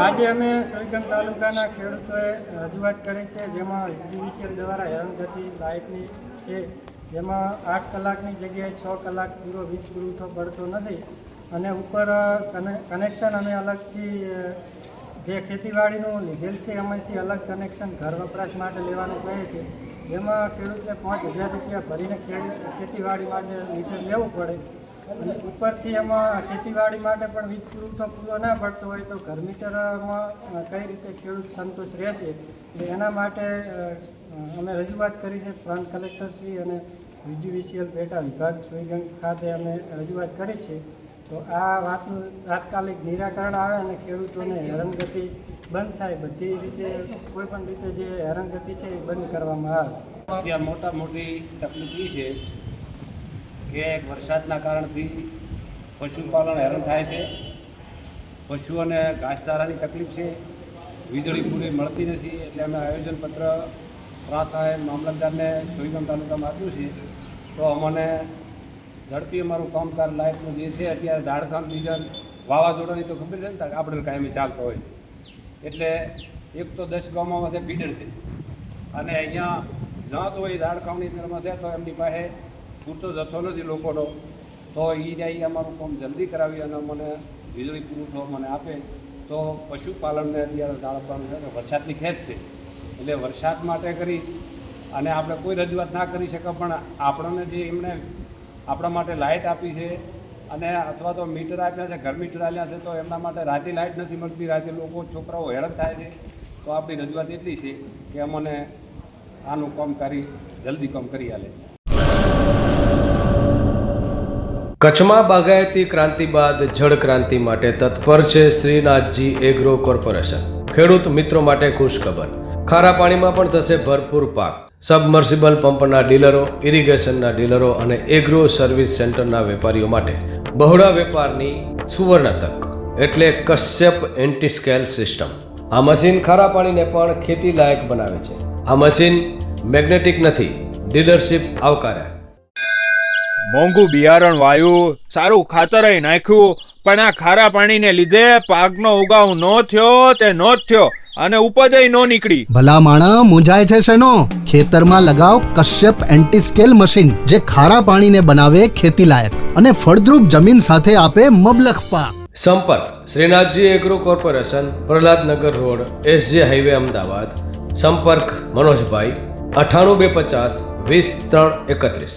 આજે અમે સોયગામ તાલુકાના ખેડૂતોએ રજૂઆત કરી છે, જેમાં જીવીસીએલ દ્વારા હેરાનગતિ લાઇટની છે, જેમાં 8 કલાકની જગ્યાએ 6 કલાક પૂરો વીજ પુરવઠો પડતો નથી અને ઉપર કનેક્શન અમે અલગથી જે ખેતીવાડીનું લીધેલ છે એમાંથી અલગ કનેક્શન ઘર વપરાશ માટે લેવાનું કહે છે, જેમાં ખેડૂતને 5,000 રૂપિયા ભરીને ખેતીવાડી માટે મીટર લેવું પડે અને ઉપરથી એમાં ખેતીવાડી માટે પણ વીજ પુરવઠો પૂરો ના પડતો હોય તો ઘર મીટરમાં કઈ રીતે ખેડૂત સંતોષ રહેશે, એટલે એના માટે અમે રજૂઆત કરી છે પ્રાંત કલેક્ટરશ્રી અને જીવીસીએલ પેટા વિભાગ સોયગામ ખાતે અમે રજૂઆત કરી છે. તો આ વાતનું તાત્કાલિક નિરાકરણ આવે અને ખેડૂતોને હેરાનગતિ બંધ થાય, બધી રીતે કોઈ પણ રીતે જે હેરાનગતિ છે એ બંધ કરવામાં આવે. ત્યાં મોટી તકલીફ એ છે કે વરસાદના કારણથી પશુપાલન હેરાન થાય છે, પશુઓને ઘાસચારાની તકલીફ છે, વીજળી પૂરી મળતી નથી. એટલે અમે આયોજનપત્ર પ્રાંત મામલતદારને સોયગામ તાલુકામાં આપ્યું છે. તો અમને ઝડપી અમારું કામકાજ લાઇટનું જે છે અત્યારે ઝાડખાન ડીઝલ વાવાઝોડાની તો ખબર છે ને આપણે કાયમી ચાલતો હોય, એટલે એક તો 10 ગામમાં છે ફીડર છે અને અહીંયા જ્યાં તો હોય ઝાડખાનની અંદરમાં છે તો એમની પાસે પૂરતો જથ્થો નથી લોકોનો, તો એ અમારું કામ જલ્દી કરાવી અને મને વીજળી પુરવઠો મને આપે તો પશુપાલનને અત્યારે જાળવવાનું છે. વરસાદની ખેત છે એટલે વરસાદ માટે કરી અને આપણે કોઈ રજૂઆત ના કરી શકે, પણ આપણને જે એમણે આપણા માટે લાઇટ આપી છે અને અથવા તો મીટર આપ્યા છે, ઘર મીટર આપ્યા છે, તો એમના માટે રાતે લાઇટ નથી મળતી, રાતે લોકો છોકરાઓ હેરાન થાય છે. તો આપણી રજૂઆત એટલી છે કે અમને આનું કામ જલ્દી કામ કરી આલે. કચ્છમાં બાગાયતી ક્રાંતિ બાદ જળ ક્રાંતિ માટે તત્પર છે શ્રીનાથજી એગ્રો કોર્પોરેશન. ખેડૂત મિત્રો માટે ખુશખબર, ખારા પાણીમાં પણ થશે ભરપૂર પાક. સબમર્સિબલ પંપના ડીલરો, ઇરિગેશનના ડીલરો અને એગ્રો સર્વિસ સેન્ટરના વેપારીઓ માટે બહોળા વેપારની સુવર્ણ તક એટલે કશ્યપ એન્ટીસ્કેલ સિસ્ટમ. આ મશીન ખારા પાણીને પણ ખેતી લાયક બનાવે છે. આ મશીન મેગ્નેટિક નથી, ડીલરશીપ આવકાર્યા. મોંઘું બિયારણ વાયું, સારું ખાતર નાખ્યું, પણ આ ખારા પાણીને લીધે પાકનો ઉગાવ નો થયો તે નો જ થયો અને ઉપજ નો નીકળી. ભલા માણા મૂંઝાય છે શેનો? ખેતરમાં લગાવ કશ્યપ એન્ટીસ્કેલ મશીન, જે ખારા પાણીને બનાવે ખેતી લાયક અને ફળદ્રુપ જમીન સાથે આપે મબલખ પાક. સંપર્ક Shrinathji agro corporation, Prahlad Nagar road, SJ highway, Ahmedabad. સંપર્ક મનોજભાઈ 98 250 20 331.